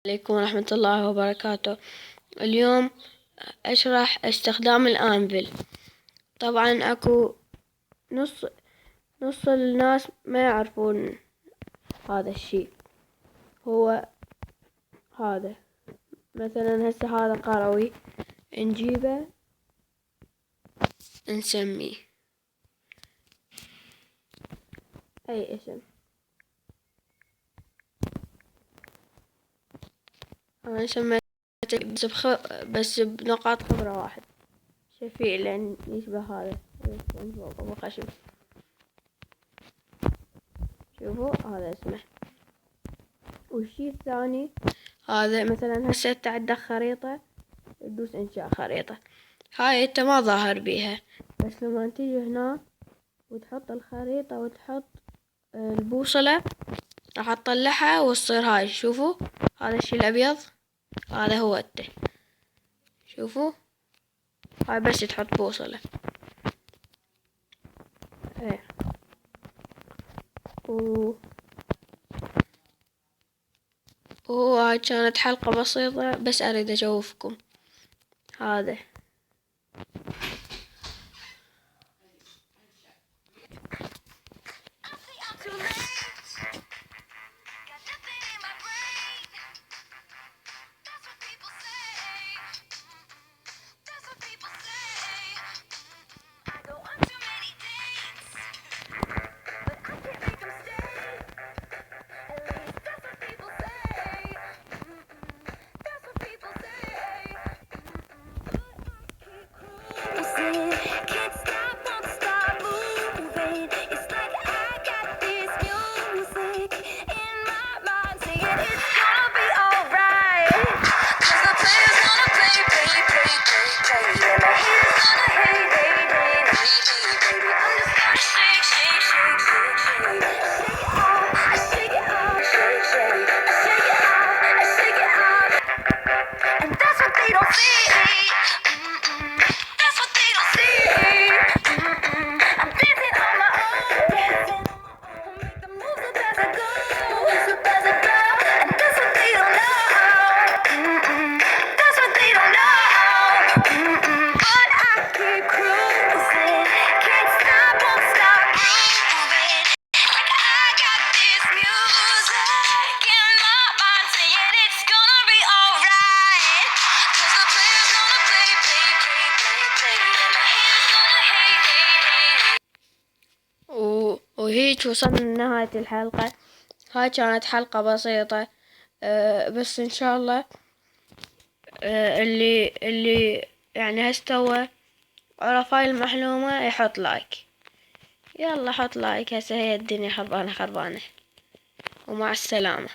عليكم ورحمة الله وبركاته. اليوم أشرح استخدام الأنفل. طبعا أكو نص الناس ما يعرفون هذا الشي. هو هذا مثلا هسه هذا قروي، نجيبه نسميه أي اسم. أنا سميته بس بنقاط خضرا واحد، شفيع لأن يشبه هذا أبو خشم. شوفوا هذا اسمه. والشي الثاني هذا مثلا هسه انت عندك خريطة، تدوس انشاء خريطة، هاي انت ما ظاهر بيها، بس لما تيجي هنا وتحط الخريطة وتحط البوصلة راح تطلعها وتصير هاي. شوفوا هذا الشي الابيض هذا هو انت. شوفوا هاي بس تحط بوصلة. ايه وهاي كانت حلقة بسيطة بس اريد اشوفكم هذا. وهيك وصلنا لنهاية الحلقة. هاي كانت حلقة بسيطة، بس ان شاء الله اللي يعني هستوى عرف هاي المعلومة يحط لايك. يلا حط لايك، هسه هي الدنيا خربانة، ومع السلامة.